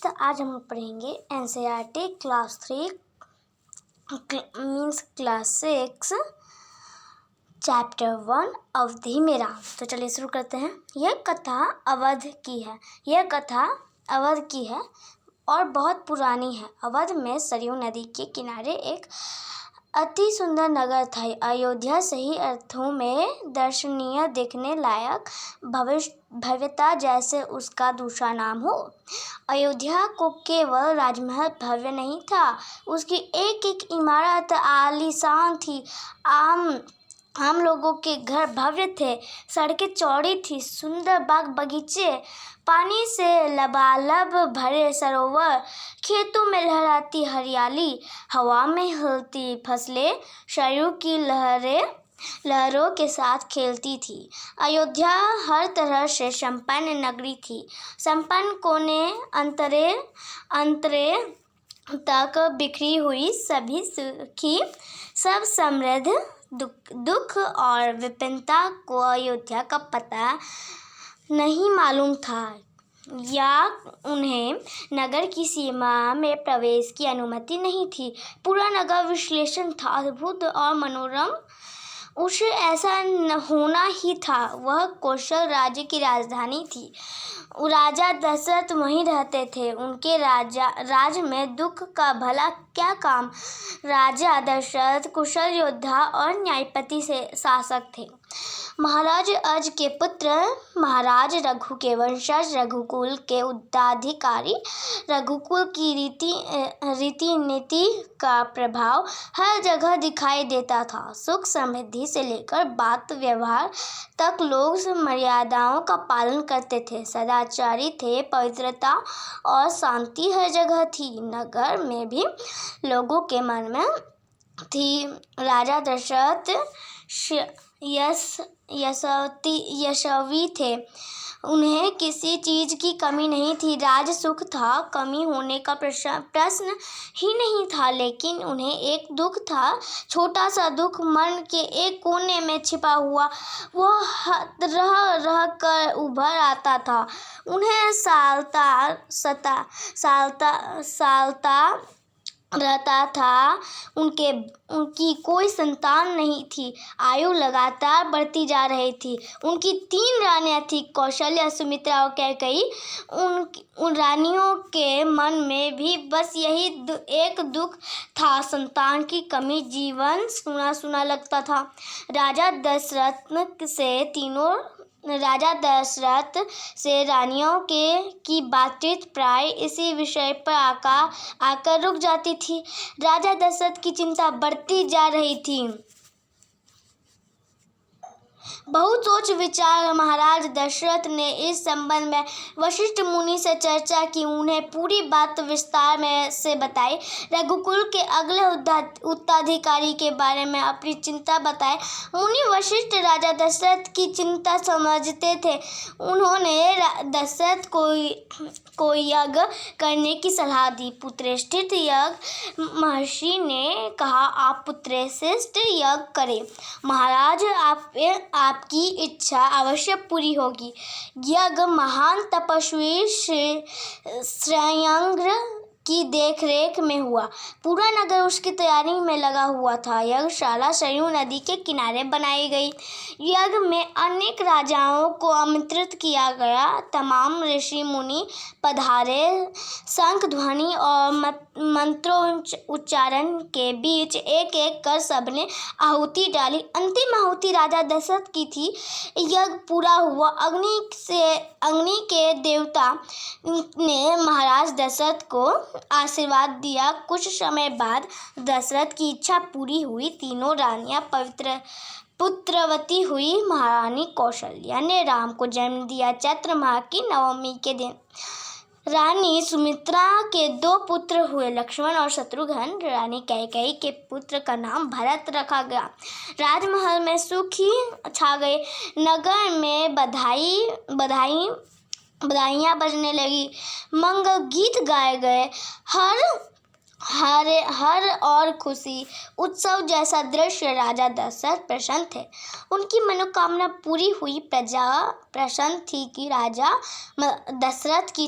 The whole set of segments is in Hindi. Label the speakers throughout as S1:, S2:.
S1: तो आज हम पढ़ेंगे NCERT class 3 means class 6 chapter 1 अवधि में राम। तो चलिए शुरू करते हैं। यह कथा अवध की है और बहुत पुरानी है। अवध में सरयू नदी के किनारे एक अति सुंदर नगर था। अयोध्या सही अर्थों में दर्शनीय, देखने लायक, भव्यता जैसे उसका दूसरा नाम हो। अयोध्या को केवल राजमहल भव्य नहीं था, उसकी एक एक इमारत आलीशान थी। आम लोगों के घर भव्य थे, सड़कें चौड़ी थी, सुंदर बाग बगीचे, पानी से लबालब भरे सरोवर, खेतों में लहराती हरियाली, हवा में हिलती फसलें सरयू की लहरों के साथ खेलती थी। अयोध्या हर तरह से संपन्न नगरी थी। संपन्न कोने अंतरे तक बिखरी हुई, सभी सुखी, सब समृद्ध। दुख और विपिनता को अयोध्या का पता नहीं मालूम था या उन्हें नगर की सीमा में प्रवेश की अनुमति नहीं थी। पूरा नगर विश्लेषण था, अद्भुत और मनोरम। उसे ऐसा होना ही था। वह कौशल राज्य की राजधानी थी। राजा दशरथ वहीं रहते थे। उनके राज में दुख का भला क्या काम। राजा दशरथ कुशल योद्धा और न्यायपति से शासक थे। महाराज अज के पुत्र, महाराज रघु के वंशज, रघुकुल के उत्तराधिकारी। रघुकुल की रीति नीति का प्रभाव हर जगह दिखाई देता था। सुख समृद्धि से लेकर बात व्यवहार तक लोग मर्यादाओं का पालन करते थे, सदाचारी थे, पवित्रता और शांति हर जगह थी। नगर में भी लोगों के मन में थी। राजा दशरथ यशस्वी थे, उन्हें किसी चीज की कमी नहीं थी। राज सुख था, कमी होने का प्रश्न ही नहीं था। लेकिन उन्हें एक दुख था, छोटा सा दुख, मन के एक कोने में छिपा हुआ। वह रह कर उभर आता था। उन्हें सालता रहता था। उनकी कोई संतान नहीं थी। आयु लगातार बढ़ती जा रही थी। उनकी 3 रानियां थी, कौशल्या, सुमित्रा और कैकेयी। उन रानियों के मन में भी बस यही एक दुख था, संतान की कमी। जीवन सूना सूना लगता था। राजा दशरथ से रानियों की बातचीत प्राय इसी विषय पर आकर रुक जाती थी। राजा दशरथ की चिंता बढ़ती जा रही थी। बहुत सोच विचार महाराज दशरथ ने इस संबंध में वशिष्ठ मुनि से चर्चा की। उन्हें पूरी बात विस्तार से बताई। रघुकुल के अगले उत्तराधिकारी के बारे में अपनी चिंता बताई। मुनि वशिष्ठ राजा दशरथ की चिंता समझते थे। उन्होंने दशरथ को यज्ञ करने की सलाह दी। पुत्रेष्ठित यज्ञ महर्षि ने कहा, आप पुत्रेष्ठित यज्ञ करें। महाराज, आपकी इच्छा अवश्य पूरी होगी। यज्ञ महान तपस्वी श्रेयांग्र की देखरेख में हुआ। पूरा नगर उसकी तैयारी में लगा हुआ था। यज्ञशाला सरयू नदी के किनारे बनाई गई। यज्ञ में अनेक राजाओं को आमंत्रित किया गया। तमाम ऋषि मुनि पधारे। शंख ध्वनि और मंत्रोच्चारण के बीच एक एक कर सबने आहुति डाली। अंतिम आहुति राजा दशरथ की थी। यज्ञ पूरा हुआ। अग्नि के देवता ने महाराज दशरथ को आशीर्वाद दिया। कुछ समय बाद दशरथ की इच्छा पूरी हुई। तीनों रानियां पुत्रवती हुई। महारानी कौशल्या ने राम को जन्म दिया। चैत्र माह की नवमी के दिन रानी सुमित्रा के 2 पुत्र हुए, लक्ष्मण और शत्रुघ्न। रानी कैकेयी के पुत्र का नाम भरत रखा गया। राजमहल में सुख ही छा गए। नगर में बधाइयाँ बजने लगी, मंगल गीत गाए गए। हर और खुशी उत्सव जैसा दृश्य राजा दशरथ प्रसन्न थे। उनकी मनोकामना पूरी हुई। प्रजा प्रसन्न थी कि राजा दशरथ की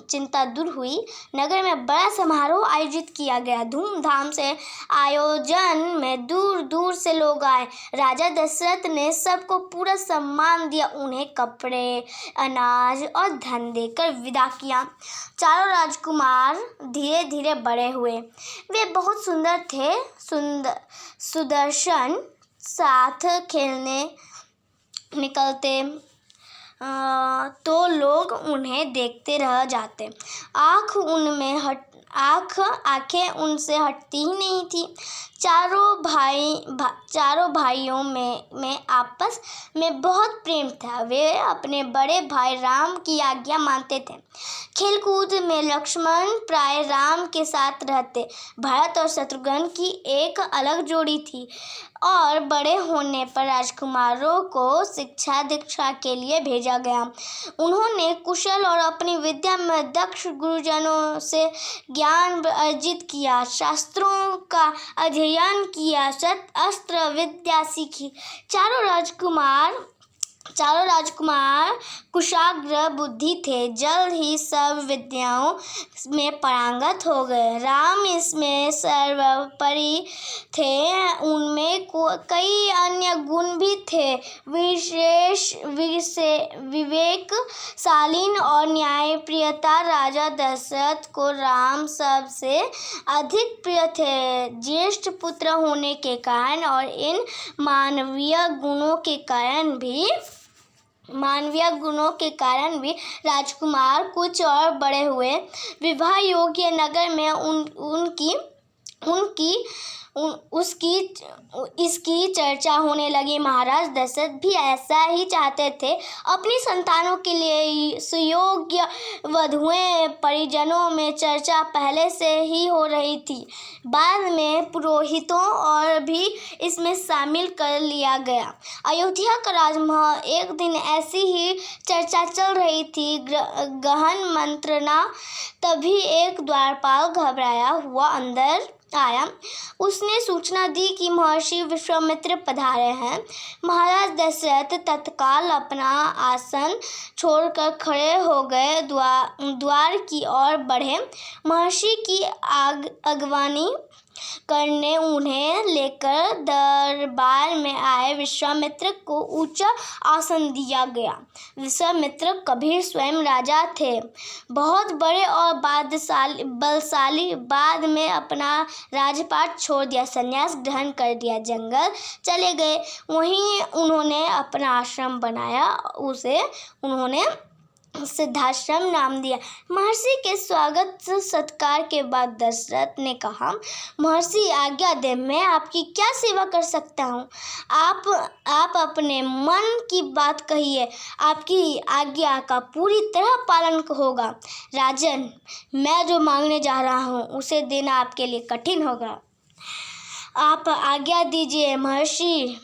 S1: चिंता दूर हुई। नगर में बड़ा समारोह आयोजित किया गया। धूमधाम से आयोजन में दूर दूर से लोग आए। राजा दशरथ ने सबको पूरा सम्मान दिया, उन्हें कपड़े, अनाज और धन देकर विदा किया। चारों राजकुमार धीरे धीरे बड़े हुए। वे बहुत सुंदर थे। सुदर्शन साथ खेलने निकलते तो लोग उन्हें देखते रह जाते। आंखें उनसे हटती ही नहीं थी। चारों भाइयों में आपस में बहुत प्रेम था। वे अपने बड़े भाई राम की आज्ञा मानते थे। खेलकूद में लक्ष्मण प्राय राम के साथ रहते। भरत और शत्रुघ्न की एक अलग जोड़ी थी और बड़े होने पर राजकुमारों को शिक्षा दीक्षा के लिए भेजा गया। उन्होंने कुशल और अपनी विद्या में दक्ष गुरुजनों से ज्ञान अर्जित किया, शास्त्रों का अध्ययन किया, अस्त्र विद्या सीखी। चारों राजकुमार कुशाग्र बुद्धि थे। जल्द ही सब विद्याओं में पारंगत हो गए। राम इसमें सर्वोपरि थे। उनमें कई अन्य गुण भी थे। विवेकशालीन और न्यायप्रियता। राजा दशरथ को राम सबसे अधिक प्रिय थे। ज्येष्ठ पुत्र होने के कारण और इन मानवीय गुणों के कारण भी राजकुमार कुछ और बड़े हुए। विवाह योग्य नगर में इसकी चर्चा होने लगी। महाराज दशरथ भी ऐसा ही चाहते थे। अपनी संतानों के लिए सुयोग्य वधुएं परिजनों में चर्चा पहले से ही हो रही थी। बाद में पुरोहितों और भी इसमें शामिल कर लिया गया। अयोध्या का राजमहल एक दिन ऐसी ही चर्चा चल रही थी। गहन मंत्रणा। तभी एक द्वारपाल घबराया हुआ अंदर आया। उसने सूचना दी कि महर्षि विश्वामित्र पधारे हैं। महाराज दशरथ तत्काल अपना आसन छोड़कर खड़े हो गए, द्वार की ओर बढ़े। महर्षि की अगवानी करने उन्हें लेकर दरबार में आए। विश्वामित्र को ऊंचा आसन दिया गया। विश्वामित्र कभी स्वयं राजा थे, बहुत बड़े और बलशाली। बाद में अपना राजपाट छोड़ दिया, संन्यास ग्रहण कर दिया, जंगल चले गए। वहीं उन्होंने अपना आश्रम बनाया। उसे उन्होंने सिद्धाश्रम नाम दिया। महर्षि के स्वागत सत्कार के बाद दशरथ ने कहा, महर्षि आज्ञा दे, मैं आपकी क्या सेवा कर सकता हूँ? आप अपने मन की बात कहिए, आपकी आज्ञा का पूरी तरह पालन होगा। राजन, मैं जो मांगने जा रहा हूँ उसे देना आपके लिए कठिन होगा। आप आज्ञा दीजिए महर्षि,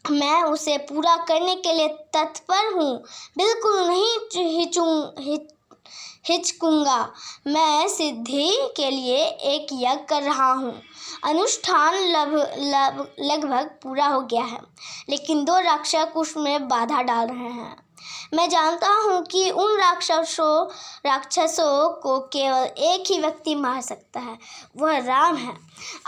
S1: मैं उसे पूरा करने के लिए तत्पर हूँ। बिल्कुल नहीं हिचकूंगा। मैं सिद्धि के लिए एक यज्ञ कर रहा हूँ। अनुष्ठान लगभग पूरा हो गया है, लेकिन 2 राक्षस उसमें बाधा डाल रहे हैं। मैं जानता हूँ कि उन राक्षसों को केवल एक ही व्यक्ति मार सकता है, वह राम है।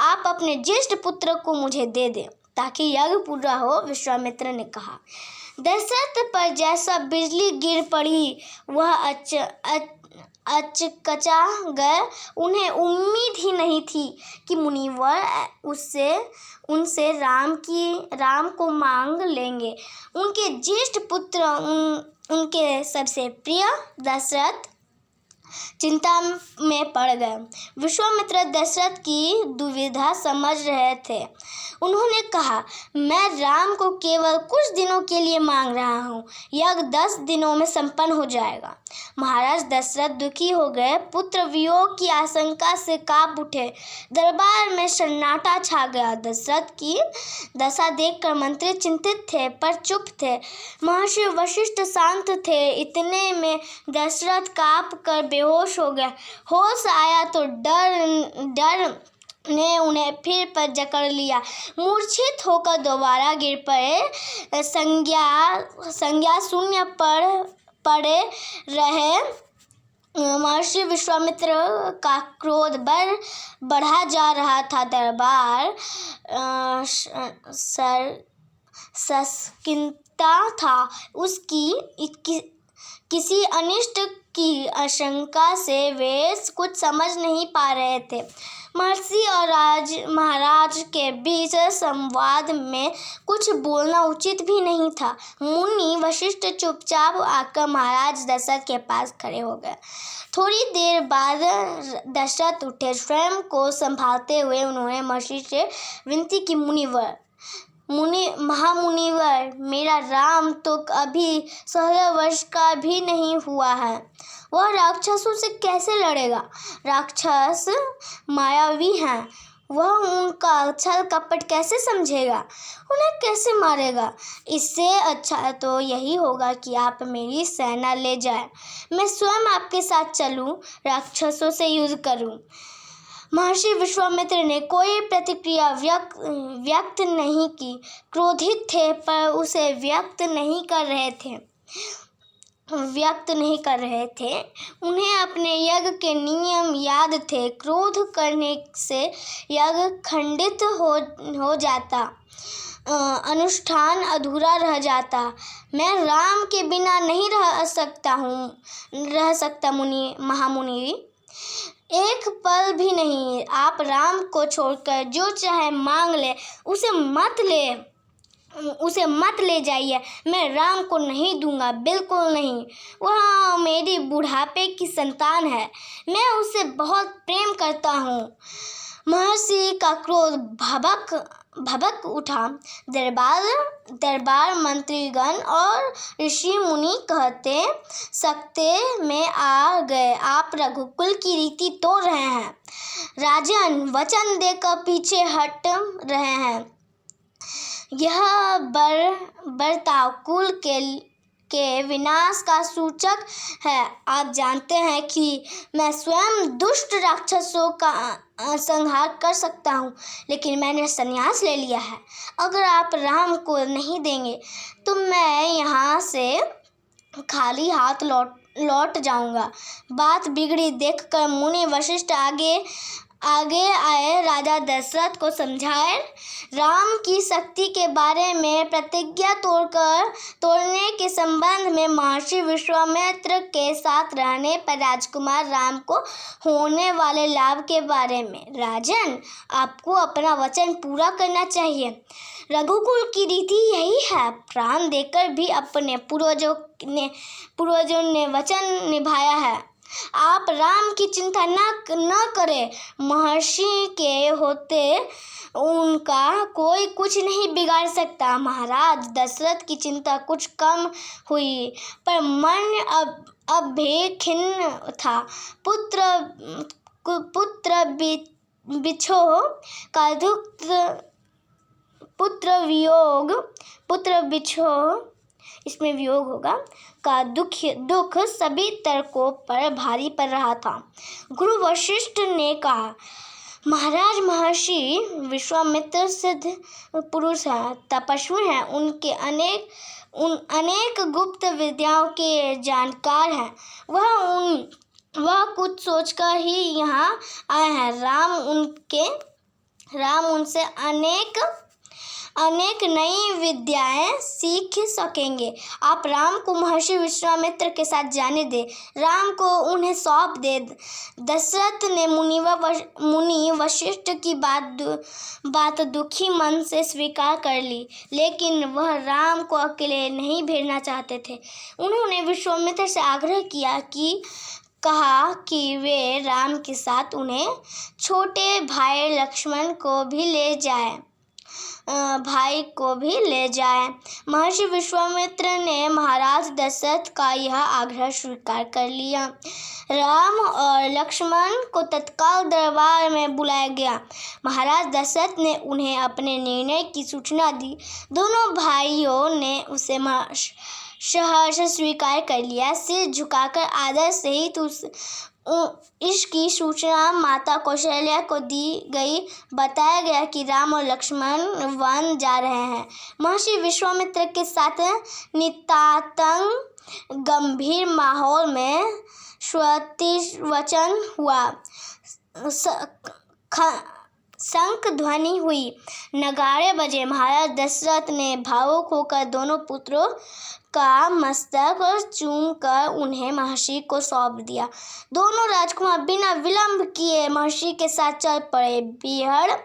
S1: आप अपने ज्येष्ठ पुत्र को मुझे दे दें ताकि यज्ञ पूरा हो। विश्वामित्र ने कहा। दशरथ पर जैसा बिजली गिर पड़ी, वह अचकचा गए। उन्हें उम्मीद ही नहीं थी कि मुनिवर उनसे राम को मांग लेंगे। उनके ज्येष्ठ पुत्र, उनके सबसे प्रिय दशरथ चिंता में पड़ गए। विश्वामित्र दशरथ की दुविधा समझ रहे थे। उन्होंने कहा, मैं राम को केवल कुछ दिनों के लिए मांग रहा हूँ, यज्ञ 10 दिनों में संपन्न हो जाएगा। महाराज दशरथ दुखी हो गए, पुत्र वियोग की आशंका से कांप उठे। दरबार में सन्नाटा छा गया। दशरथ की दशा देखकर मंत्री चिंतित थे पर चुप थे। महर्षि वशिष्ठ शांत थे। इतने में दशरथ कांप कर बेहोश हो गए। होश आया तो डर ने उन्हें फिर पर जकड़ लिया। मूर्छित होकर दोबारा गिर पड़े। संज्ञा शून्य पड़े रहे। महर्षि विश्वामित्र का क्रोध बढ़ा जा रहा था। दरबार सशंकित था। उसकी किसी अनिष्ट की आशंका से वे कुछ समझ नहीं पा रहे थे। महर्षि और महाराज के बीच संवाद में कुछ बोलना उचित भी नहीं था। मुनि वशिष्ठ चुपचाप आकर महाराज दशरथ के पास खड़े हो गए। थोड़ी देर बाद दशरथ उठे। स्वयं को संभालते हुए उन्होंने महर्षि से विनती की, महामुनिवर, मेरा राम तो अभी 16 वर्ष का भी नहीं हुआ है। वह राक्षसों से कैसे लड़ेगा? राक्षस मायावी हैं। वह उनका छल कपट कैसे समझेगा? उन्हें कैसे मारेगा? इससे अच्छा तो यही होगा कि आप मेरी सेना ले जाएं। मैं स्वयं आपके साथ चलूं, राक्षसों से युद्ध करूं। महर्षि विश्वामित्र ने कोई प्रतिक्रिया व्यक्त नहीं की। क्रोधित थे पर उसे व्यक्त नहीं कर रहे थे। उन्हें अपने यज्ञ के नियम याद थे। क्रोध करने से यज्ञ खंडित हो जाता, अनुष्ठान अधूरा रह जाता। मैं राम के बिना नहीं रह सकता महामुनि, एक पल भी नहीं। आप राम को छोड़कर जो चाहे मांग ले, उसे मत ले जाइए। मैं राम को नहीं दूंगा, बिल्कुल नहीं। वह मेरी बुढ़ापे की संतान है। मैं उसे बहुत प्रेम करता हूँ। महर्षि का क्रोध भभक उठा। दरबार मंत्रीगण और ऋषि मुनि कहते सकते में आ गए, आप रघुकुल की रीति तोड़ रहे हैं। राजन, वचन देकर पीछे हट रहे हैं। यह बर्ताव कुल के विनाश का सूचक है। आप जानते हैं कि मैं स्वयं दुष्ट राक्षसों का संहार कर सकता हूँ, लेकिन मैंने संन्यास ले लिया है। अगर आप राम को नहीं देंगे तो मैं यहाँ से खाली हाथ लौट जाऊंगा। बात बिगड़ी देखकर मुनि वशिष्ठ आगे आए। राजा दशरथ को समझाए। राम की शक्ति के बारे में प्रतिज्ञा तोड़ने के संबंध में महर्षि विश्वामित्र के साथ रहने पर राजकुमार राम को होने वाले लाभ के बारे में। राजन, आपको अपना वचन पूरा करना चाहिए। रघुकुल की रीति यही है। प्राण देकर भी अपने पूर्वजों ने वचन निभाया है। आप राम की चिंता न करें। महर्षि के होते उनका कोई कुछ नहीं बिगाड़ सकता। महाराज दशरथ की चिंता कुछ कम हुई, पर मन अब भी खिन्न था। पुत्र बिछोह का दुख, पुत्र बिछोह, इसमें वियोग होगा, का दुख सभी तर्कों पर भारी पड़ रहा था। गुरु वशिष्ठ ने कहा, महाराज, महर्षि विश्वामित्र सिद्ध पुरुष हैं, तपस्वी हैं। उनके अनेक गुप्त विद्याओं के जानकार हैं। वह कुछ सोचकर ही यहाँ आए हैं। राम उनसे अनेक नई विद्याएं सीख सकेंगे। आप राम को महर्षि विश्वामित्र के साथ जाने दे। राम को उन्हें सौंप दे। दशरथ ने मुनि वशिष्ठ की बात दुखी मन से स्वीकार कर ली, लेकिन वह राम को अकेले नहीं भेजना चाहते थे। उन्होंने विश्वामित्र से आग्रह कहा कि वे राम के साथ उन्हें छोटे भाई लक्ष्मण को भी ले जाएं। भाई को भी ले जाए। महर्षि विश्वामित्र ने महाराज दशरथ का यह आग्रह स्वीकार कर लिया। राम और लक्ष्मण को तत्काल दरबार में बुलाया गया। महाराज दशरथ ने उन्हें अपने निर्णय की सूचना दी। दोनों भाइयों ने उसे सहर्ष स्वीकार कर लिया। सिर झुकाकर आदर सहित इसकी सूचना माता कौशल्या को दी गई। बताया गया कि राम और लक्ष्मण वन जा रहे हैं। महर्षि विश्वामित्र के साथ नितांत गंभीर माहौल में स्वस्तिवचन हुआ। शंख ध्वनि हुई, नगाड़े बजे। महाराज दशरथ ने भावुक होकर दोनों पुत्रों का मस्तक चूमकर उन्हें महर्षि को सौंप दिया। दोनों राजकुमार बिना विलंब किए महर्षि के साथ चल पड़े बियर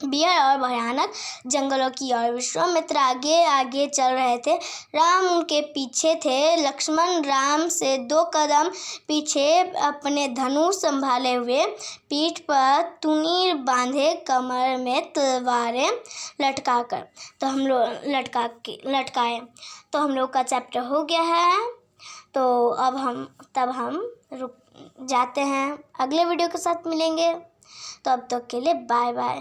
S1: और भयानक जंगलों की ओर। विश्वामित्र आगे आगे चल रहे थे, राम उनके पीछे थे। लक्ष्मण राम से 2 कदम पीछे अपने धनुष संभाले हुए, पीठ पर तुनीर बांधे, कमर में तलवारें लटकाए। तो हम लोग का चैप्टर हो गया है। तो अब हम रुक जाते हैं, अगले वीडियो के साथ मिलेंगे। तो अब तक के लिए बाय बाय।